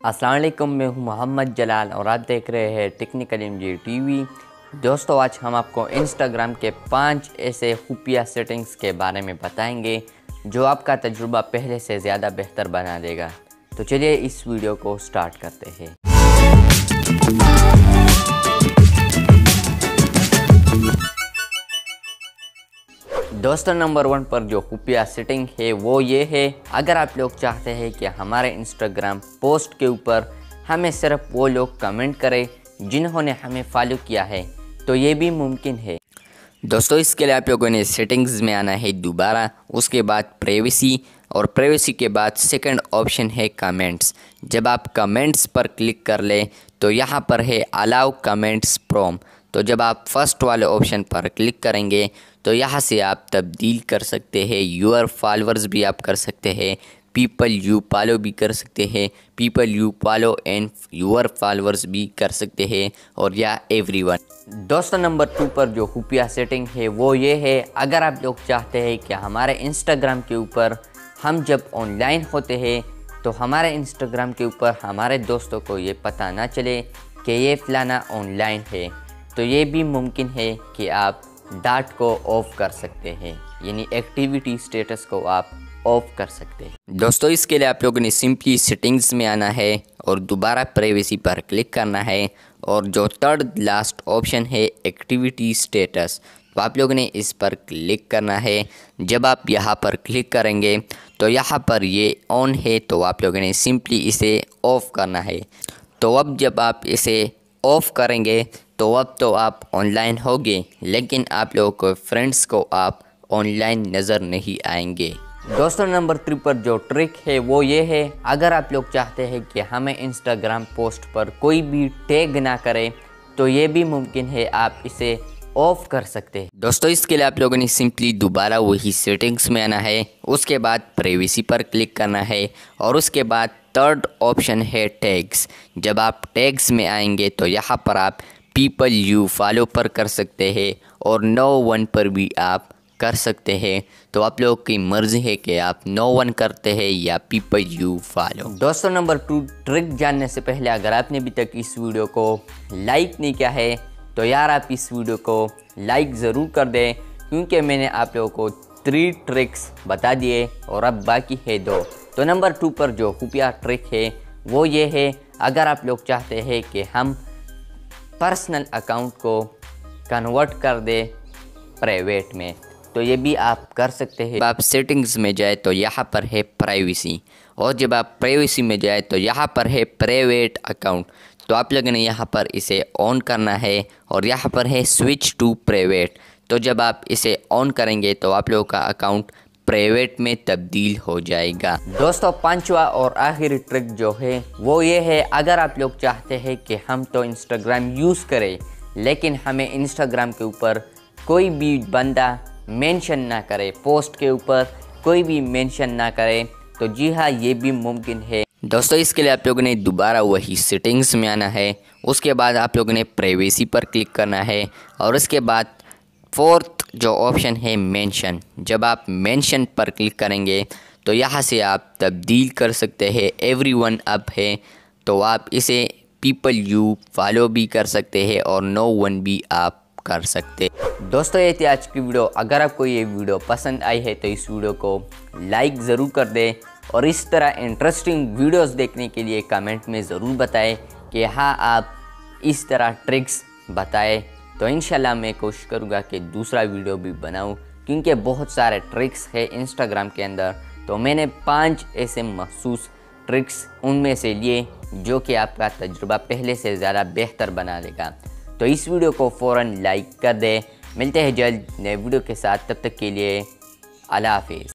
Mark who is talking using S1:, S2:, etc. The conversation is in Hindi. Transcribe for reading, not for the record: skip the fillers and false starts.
S1: अस्सलाम वालेकुम, मैं हूं मोहम्मद जलाल और आप देख रहे हैं टेक्निकल एमजी टीवी। दोस्तों, आज हम आपको इंस्टाग्राम के 5 ऐसे खुफिया सेटिंग्स के बारे में बताएंगे जो आपका तजुर्बा पहले से ज़्यादा बेहतर बना देगा। तो चलिए इस वीडियो को स्टार्ट करते हैं। दोस्तों, नंबर 1 पर जो खुफिया सेटिंग है वो ये है, अगर आप लोग चाहते हैं कि हमारे इंस्टाग्राम पोस्ट के ऊपर हमें सिर्फ वो लोग कमेंट करें जिन्होंने हमें फॉलो किया है, तो ये भी मुमकिन है। दोस्तों, इसके लिए आप लोगों ने सेटिंग्स में आना है दोबारा, उसके बाद प्राइवेसी और प्राइवेसी के बाद सेकंड ऑप्शन है कमेंट्स। जब आप कमेंट्स पर क्लिक कर लें तो यहाँ पर है अलाउ कमेंट्स फ्रॉम। तो जब आप फर्स्ट वाले ऑप्शन पर क्लिक करेंगे तो यहाँ से आप तब्दील कर सकते हैं, यूर फॉलोअर्स भी आप कर सकते हैं, पीपल यू फॉलो भी कर सकते हैं, people you follow and your followers भी कर सकते हैं, और या एवरीवन। दोस्तों, नंबर 2 पर जो खुफिया सेटिंग है वो ये है, अगर आप लोग चाहते हैं कि हमारे इंस्टाग्राम के ऊपर हम जब ऑनलाइन होते हैं तो हमारे इंस्टाग्राम के ऊपर हमारे दोस्तों को ये पता ना चले कि ये फलाना ऑनलाइन है, तो ये भी मुमकिन है कि आप डाट को ऑफ कर सकते हैं, यानी एक्टिविटी स्टेटस को आप ऑफ कर सकते हैं। दोस्तों, इसके लिए आप लोगों ने सिंपली सेटिंग्स में आना है और दोबारा प्राइवेसी पर क्लिक करना है, और जो थर्ड लास्ट ऑप्शन है एक्टिविटी स्टेटस, तो आप लोगों ने इस पर क्लिक करना है। जब आप यहाँ पर क्लिक करेंगे तो यहाँ पर ये ऑन है, तो आप लोगों ने सिंपली इसे ऑफ करना है। तो अब जब आप इसे ऑफ करेंगे तो अब तो आप ऑनलाइन होंगे, लेकिन आप लोगों को फ्रेंड्स को आप ऑनलाइन नज़र नहीं आएंगे। दोस्तों, नंबर 3 पर जो ट्रिक है वो ये है, अगर आप लोग चाहते हैं कि हमें इंस्टाग्राम पोस्ट पर कोई भी टैग ना करे तो ये भी मुमकिन है, आप इसे ऑफ कर सकते हैं। दोस्तों, इसके लिए आप लोगों ने सिंपली दोबारा वही सेटिंग्स में आना है, उसके बाद प्राइवेसी पर क्लिक करना है, और उसके बाद थर्ड ऑप्शन है टैग्स। जब आप टैग्स में आएंगे तो यहाँ पर आप पीपल यू फॉलो पर कर सकते हैं और नो वन पर भी आप कर सकते हैं। तो आप लोगों की मर्ज़ी है कि आप नो वन करते हैं या पीपल यू फॉलो। दोस्तों, नंबर 2 ट्रिक जानने से पहले अगर आपने अभी तक इस वीडियो को लाइक नहीं किया है तो यार आप इस वीडियो को लाइक ज़रूर कर दें, क्योंकि मैंने आप लोगों को 3 ट्रिक्स बता दिए और अब बाकी है 2। तो नंबर 2 पर जो खुफिया ट्रिक है वो ये है, अगर आप लोग चाहते हैं कि हम पर्सनल अकाउंट को कन्वर्ट कर दे प्राइवेट में, तो ये भी आप कर सकते हैं। आप सेटिंग्स में जाए तो यहाँ पर है प्राइवेसी, और जब आप प्राइवेसी में जाए तो यहाँ पर है प्राइवेट अकाउंट। तो आप लोगों ने यहाँ पर इसे ऑन करना है, और यहाँ पर है स्विच टू प्राइवेट। तो जब आप इसे ऑन करेंगे तो आप लोगों का अकाउंट प्राइवेट में तब्दील हो जाएगा। दोस्तों, 5वां और आखिरी ट्रिक जो है वो ये है, अगर आप लोग चाहते हैं कि हम तो इंस्टाग्राम यूज़ करें लेकिन हमें इंस्टाग्राम के ऊपर कोई भी बंदा मेंशन ना करे, पोस्ट के ऊपर कोई भी मेंशन ना करे, तो जी हाँ, ये भी मुमकिन है। दोस्तों, इसके लिए आप लोगों ने दोबारा वही सेटिंग्स में आना है, उसके बाद आप लोगों ने प्राइवेसी पर क्लिक करना है, और उसके बाद फोर्थ जो ऑप्शन है मेंशन। जब आप मेंशन पर क्लिक करेंगे तो यहाँ से आप तब्दील कर सकते हैं, एवरीवन अप है, तो आप इसे पीपल यू फॉलो भी कर सकते हैं और नो वन भी आप कर सकते। दोस्तों, ये थी आज की वीडियो। अगर आपको ये वीडियो पसंद आई है तो इस वीडियो को लाइक ज़रूर कर दें, और इस तरह इंटरेस्टिंग वीडियोस देखने के लिए कमेंट में ज़रूर बताएं कि हाँ, आप इस तरह ट्रिक्स बताएं। तो इंशाल्लाह मैं कोशिश करूँगा कि दूसरा वीडियो भी बनाऊँ, क्योंकि बहुत सारे ट्रिक्स है इंस्टाग्राम के अंदर। तो मैंने 5 ऐसे मखसूस ट्रिक्स उनमें से लिए जो कि आपका तजुर्बा पहले से ज़्यादा बेहतर बना देगा। तो इस वीडियो को फ़ौरन लाइक कर दें। मिलते हैं जल्द नए वीडियो के साथ, तब तक के लिए अल्लाह हाफिज़।